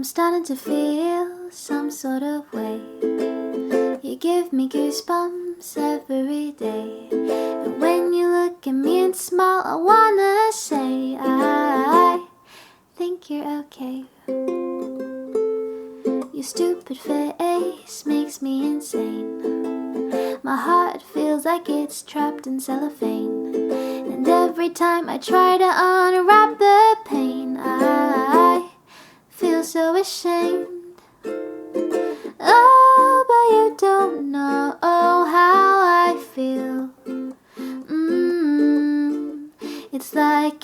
I'm starting to feel some sort of way. You give me goosebumps every day. And when you look at me and smile, I wanna say I think you're okay. Your stupid face makes me insane. My heart feels like it's trapped in cellophane. And every time I try to unwrap the pain, I feel so ashamed. Oh, but you don't know how I feel. It's like